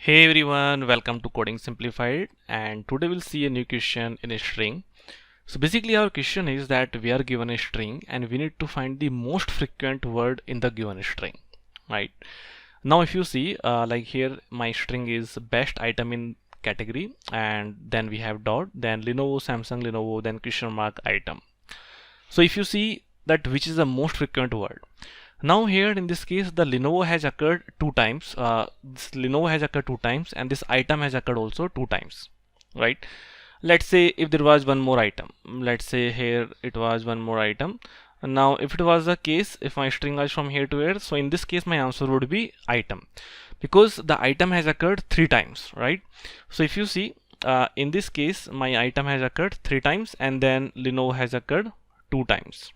Hey everyone, welcome to Coding Simplified, and today we'll see a new question in a string. So basically our question is that we are given a string and we need to find the most frequent word in the given string, right? Now if you see like here my string is best item in category, and then we have dot, then Lenovo, Samsung, Lenovo, then question mark item. So if you see that which is the most frequent word. Now here in this case the Lenovo has occurred two times. This Lenovo has occurred two times and this item has occurred also two times, right? Let's say if there was one more item, let's say here it was one more item. And now if it was the case, if my string was from here to here, so in this case my answer would be item, because the item has occurred three times, right? So if you see in this case my item has occurred three times and then Lenovo has occurred two times,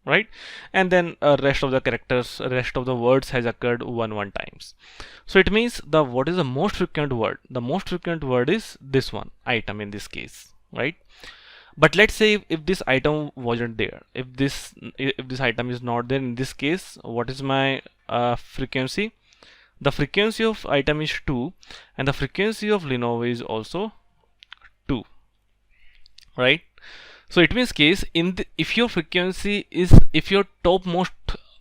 right? And then rest of the characters, rest of the words has occurred one times. So it means the what is the most frequent word? The most frequent word is this one, item in this case, right? But let's say if this item wasn't there, if this item is not there in this case, what is my frequency? The frequency of item is 2 and the frequency of Lenovo is also 2, right? So it means case if your frequency is, if your top most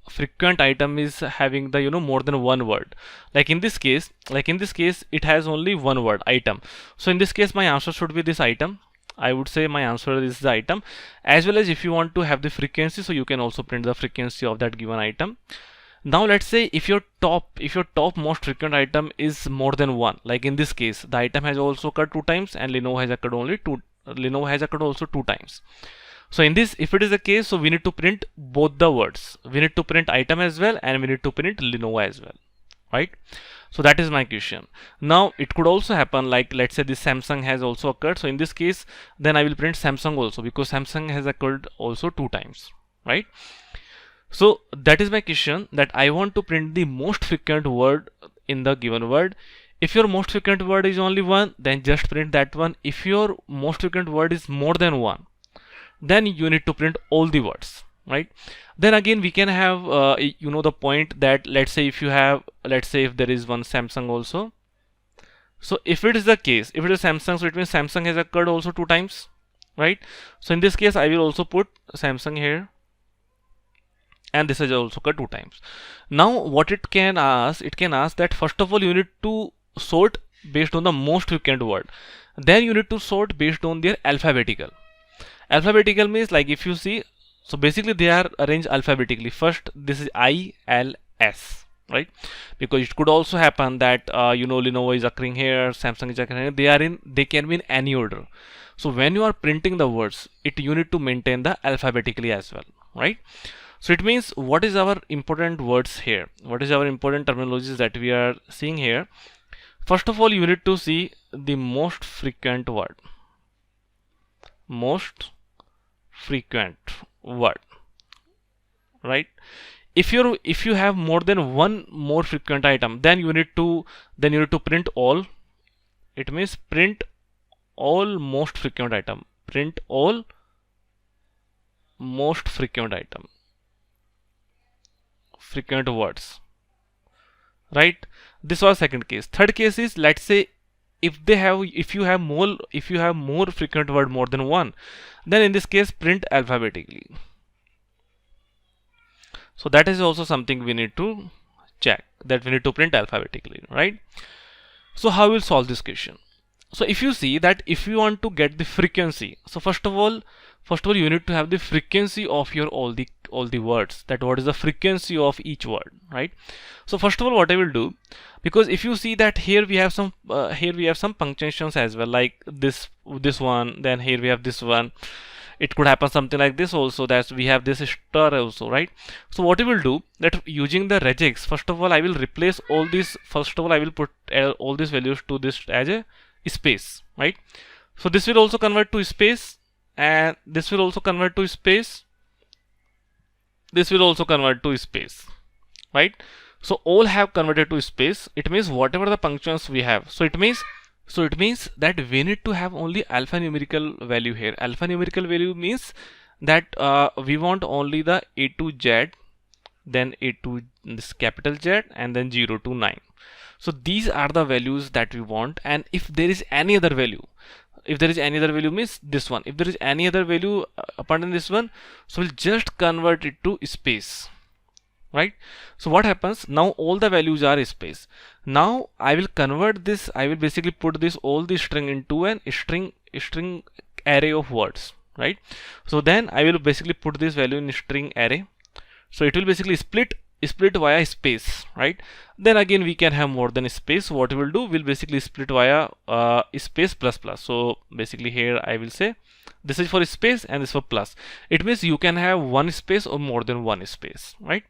frequent item is having the more than one word, like in this case it has only one word, item. So in this case my answer should be this item. I would say my answer is the item. As well as if you want to have the frequency, so you can also print the frequency of that given item. Now let's say if your top most frequent item is more than one, like in this case the item has also occurred two times and Lenovo has occurred only two. Lenovo has occurred also two times. So in this, if it is the case, so we need to print both the words. We need to print item as well and we need to print Lenovo as well, right? So that is my question. Now it could also happen like, let's say this Samsung has also occurred. So in this case then I will print Samsung also, because Samsung has occurred also two times, right? So that is my question, that I want to print the most frequent word in the given word. If your most frequent word is only one, then just print that one. If your most frequent word is more than one, then you need to print all the words, right? Then again we can have the point that, let's say if you have, let's say if there is one Samsung also. So if it is the case, if it is Samsung, so it means Samsung has occurred also two times, right? So in this case I will also put Samsung here, and this has also occurred two times. Now what it can ask that first of all you need to sort based on the most frequent word, then you need to sort based on their alphabetical. Alphabetical means, like if you see, so basically they are arranged alphabetically. First this is I, L, S, right? Because it could also happen that Lenovo is occurring here, Samsung is occurring here. They can be in any order. So when you are printing the words, you need to maintain the alphabetically as well, right? So it means, what is our important words here? What is our important terminologies that we are seeing here? First of all, you need to see the most frequent word. Most frequent word, right? If you have more than one more frequent item, then you need to print all. It means print all most frequent item. Print all most frequent item. Frequent words, right? This was second case. Third case is, let's say if you have more frequent word more than one, then in this case print alphabetically. So that is also something we need to check, that we need to print alphabetically, right? So how we'll solve this question? So if you see that if you want to get the frequency, so first of all you need to have the frequency of your all the words, that what is the frequency of each word, right? So first of all what I will do, because if you see that here we have some punctuations as well, like this one, then here we have this one. It could happen something like this also, that we have this star also, right? So what we will do, that using the regex, first of all I will replace all these. First of all I will put all these values to this as a space, right? So this will also convert to space, and this will also convert to space. This will also convert to space, right? So all have converted to space. It means whatever the punctuations we have, so it means that we need to have only alphanumerical value here. Alphanumerical value means that we want only the A to Z, then A to this capital Z, and then 0 to 9. So these are the values that we want, and if there is any other value, if there is any other value means this one, if there is any other value apart than this one, so we'll just convert it to space, right? So what happens now, all the values are space. Now I will convert this, I will basically put this all the string into an string array of words, right? So then I will basically put this value in string array, so it will basically split via space, right? Then again we can have more than space. What we will do, we'll basically split via space plus plus. So basically here I will say this is for space and this for plus. It means you can have one space or more than one space, right?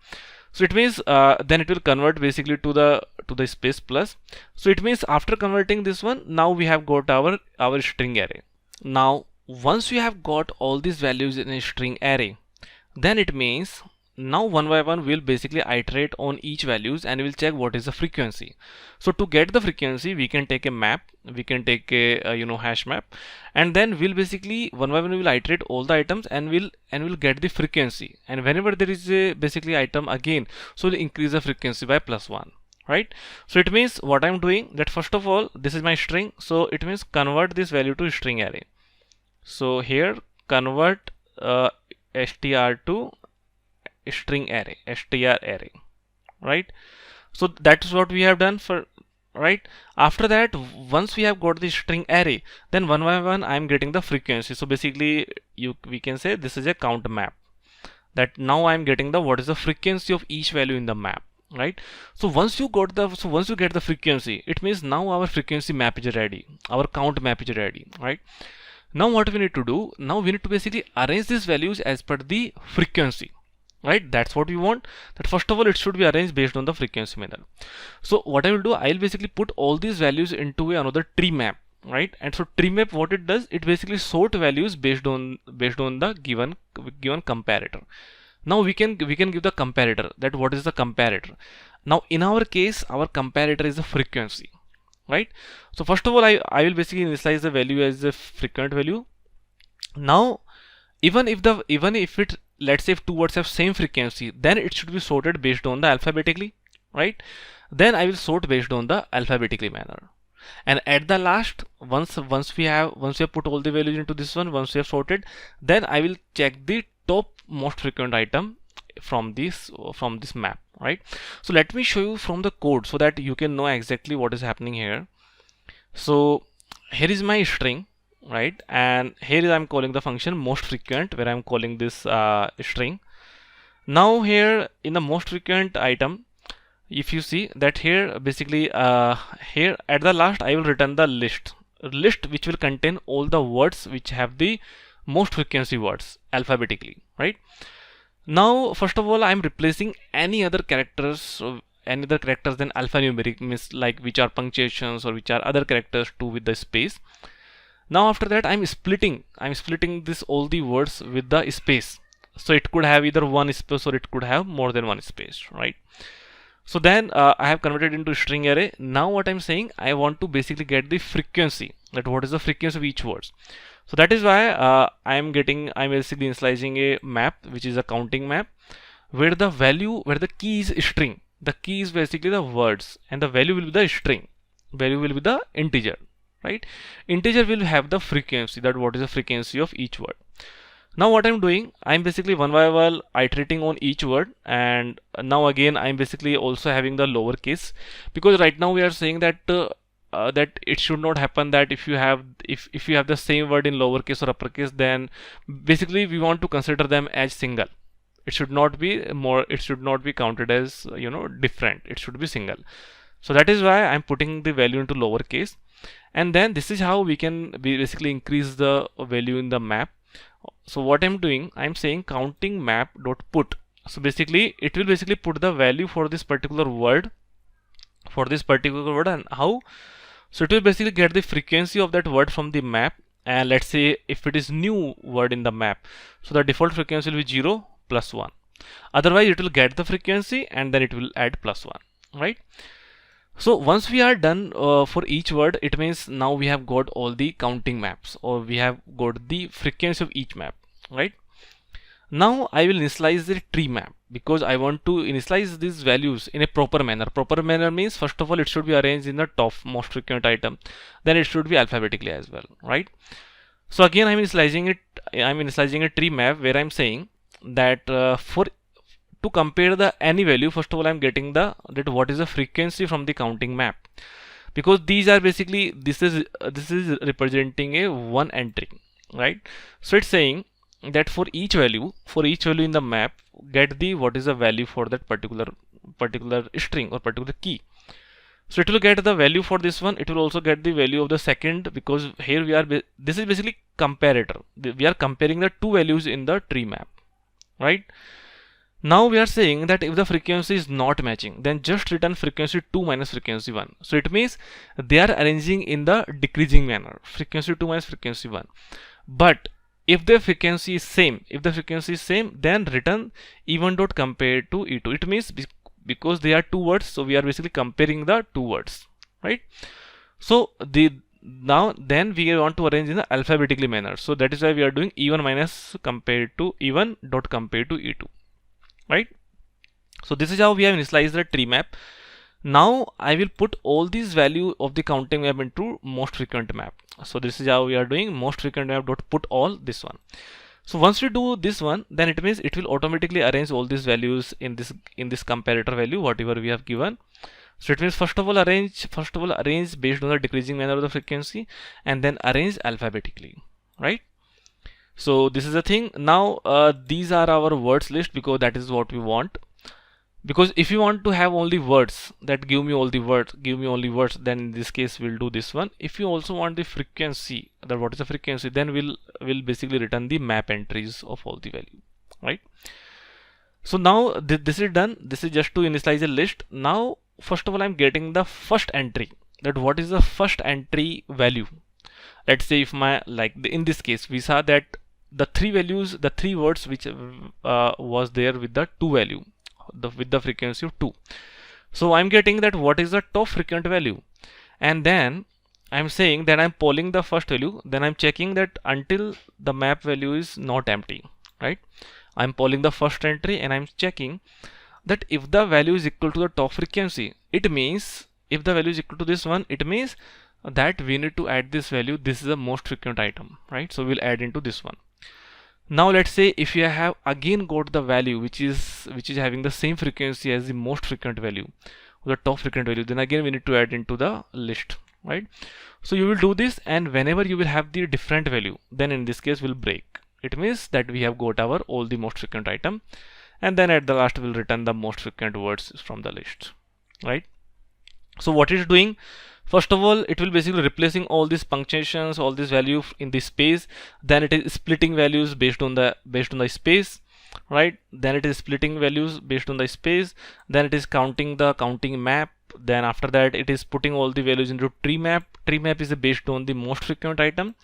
So it means then it will convert basically to the space plus. So it means after converting this one, now we have got our string array. Now once we have got all these values in a string array, then it means now one by one we'll basically iterate on each values and we'll check what is the frequency. So to get the frequency, we can take a map, we can take a hash map, and then we'll basically one by one we'll iterate all the items and we'll get the frequency. And whenever there is a basically item again, so we'll increase the frequency by +1, right? So it means what I'm doing, that first of all this is my string, so it means convert this value to string array. So here convert str to string array, str array, right? So that's what we have done for, right? After that, once we have got the string array, then one by one I am getting the frequency. So basically we can say this is a count map, that now I am getting the what is the frequency of each value in the map, right? So once you get the frequency, it means now our frequency map is ready, our count map is ready, right? Now what we need to do, now we need to basically arrange these values as per the frequency, right? That's what we want, that first of all it should be arranged based on the frequency manner. So what I will do, I'll basically put all these values into another tree map, right? And so tree map, what it does, it basically sort values based on the given comparator. Now we can give the comparator, that what is the comparator. Now in our case, our comparator is the frequency, right? So first of all I will basically initialize the value as the frequent value. Now even if it, let's say if two words have same frequency, then it should be sorted based on the alphabetically, right? Then I will sort based on the alphabetically manner. And at the last, once we have put all the values into this one, once we have sorted, then I will check the top most frequent item from this map, right? So let me show you from the code so that you can know exactly what is happening here. So here is my string, right? And here I'm calling the function most frequent, where I'm calling this string. Now here in the most frequent item, if you see that here basically here at the last I will return the list which will contain all the words which have the most frequency words alphabetically, right? Now first of all I'm replacing any other characters than alphanumeric, means like which are punctuations or which are other characters too with the space. Now after that I'm splitting this all the words with the space, so it could have either one space or it could have more than one space, right? So then I have converted into string array. Now what I'm saying, I want to basically get the frequency, that what is the frequency of each words. So that is why I'm basically initializing a map which is a counting map, where the key is string. The key is basically the words and the value will be the string, value will be the integer, right? Integer will have the frequency, that what is the frequency of each word. Now what I'm doing, I'm basically one by one iterating on each word, and now again I'm basically also having the lowercase, because right now we are saying that that it should not happen that if you have the same word in lowercase or uppercase, then basically we want to consider them as single. It should not be counted as different, it should be single. So that is why I'm putting the value into lowercase, and then this is how we can basically increase the value in the map. So what I'm doing, I'm saying counting map dot put. So basically it will basically put the value for this particular word, and how. So it will basically get the frequency of that word from the map, and let's say if it is new word in the map, so the default frequency will be 0 plus 1. Otherwise it will get the frequency and then it will add +1, right? So once we are done for each word, it means now we have got all the counting maps, or we have got the frequency of each map, right? Now I will initialize the tree map. because I want to initialize these values in a proper manner. Proper manner means first of all it should be arranged in the top most frequent item, then it should be alphabetically as well, right? So again I'm initializing a tree map where I'm saying that for to compare the any value, first of all I'm getting that what is the frequency from the counting map, because these are basically this is representing a one entry, right? So it's saying that for each value in the map, get the what is the value for that particular string or particular key. So it will get the value for this one, it will also get the value of the second, because here we are this is basically comparator, we are comparing the two values in the tree map, right? Now we are saying that if the frequency is not matching, then just return frequency 2 minus frequency 1. So it means they are arranging in the decreasing manner, frequency 2 minus frequency 1. But if the frequency is same, then return e1 dot compare to e2. It means because they are two words, so we are basically comparing the two words, right? So then we want to arrange in the alphabetically manner. So that is why we are doing e1 minus compared to e1 dot compare to e2. Right? So this is how we have initialized the tree map. Now I will put all these value of the counting map into most frequent map. So this is how we are doing most frequent map dot put all this one. So once we do this one, then it means it will automatically arrange all these values in this comparator value whatever we have given. So it means first of all arrange based on the decreasing manner of the frequency, and then arrange alphabetically, right? So this is the thing. Now these are our words list, because that is what we want. Because if you want to have only words that give me only words, then in this case we'll do this one. If you also want the frequency, that what is the frequency, then we'll basically return the map entries of all the value, right? So now this is done. This is just to initialize a list. Now first of all I'm getting the first entry, that what is the first entry value. Let's say if in this case we saw that the three words which was there with the two value, with the frequency of 2. So I'm getting that what is the top frequent value, and then I'm saying that I'm polling the first value, then I'm checking that until the map value is not empty, right? I'm polling the first entry and I'm checking that if the value is equal to the top frequency, it means if the value is equal to this one, it means that we need to add this value. This is the most frequent item, right? So we'll add into this one. Now let's say if you have again got the value which is having the same frequency as the most frequent value, or the top frequent value, then again we need to add into the list, right? So you will do this, and whenever you will have the different value, then in this case we'll break. It means that we have got our all the most frequent item, and then at the last we'll return the most frequent words from the list, right? So what it's doing, first of all it will basically replacing all these punctuations, all this value in the space, then it is splitting values based on the space, right? Then it is splitting values based on the space, then it is counting the counting map, then after that it is putting all the values into tree map. Tree map is based on the most frequent item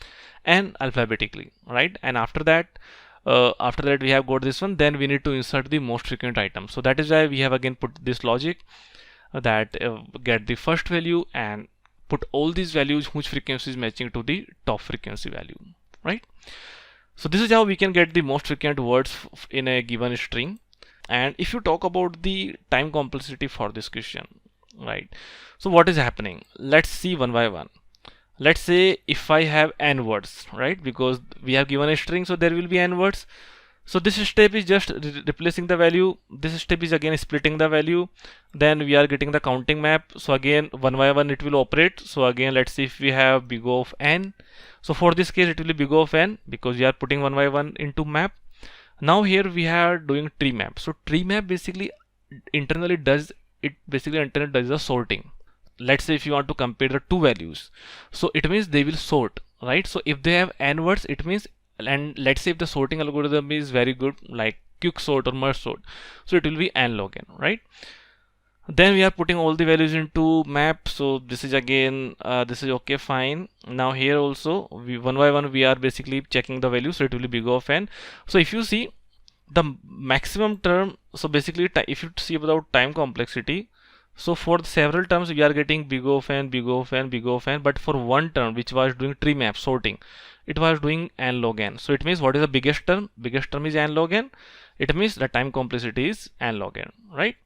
and alphabetically, right? And after that we have got this one, then we need to insert the most frequent item. So that is why we have again put this logic that get the first value and put all these values whose frequency is matching to the top frequency value, right? So this is how we can get the most frequent words in a given string. And if you talk about the time complexity for this question, right? So what is happening? Let's see one by one. Let's say if I have n words, right? Because we have given a string, so there will be n words. So this step is just replacing the value. This step is again splitting the value. Then we are getting the counting map. So again one by one it will operate. So again let's see if we have big O of n. So for this case it will be big O of n, because we are putting one by one into map. Now here we are doing tree map. So tree map basically internally does the sorting. Let's say if you want to compare the two values, so it means they will sort, right? So if they have n words, it means, and let's say if the sorting algorithm is very good, like quick sort or merge sort, so it will be n log n, right? Then we are putting all the values into map. So this is again this is okay, fine. Now here also we one by one we are basically checking the value, so it will be big O of n. So if you see the maximum term, so basically if you see about time complexity, so for several terms we are getting big O of n, big O of n, big O of n, but for one term which was doing tree map sorting, it was doing n log n. So it means what is the biggest term? Biggest term is n log n, It means the time complexity is n log n, right?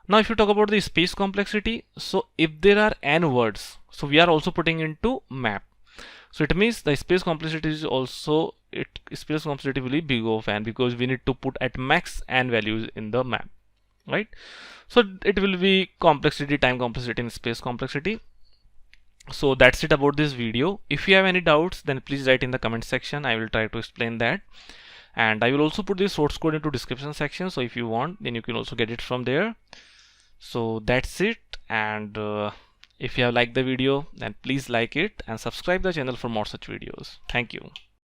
Now if you talk about the space complexity, so if there are n words, so we are also putting into map. So it means the space complexity is also, space complexity will be big of n, because we need to put at max n values in the map, right? So it will be complexity, time complexity and space complexity. So that's it about this video. If you have any doubts, then please write in the comment section. I will try to explain that, and I will also put the source code into description section, so if you want, then you can also get it from there. So that's it, and if you have liked the video, then please like it and subscribe the channel for more such videos. Thank you.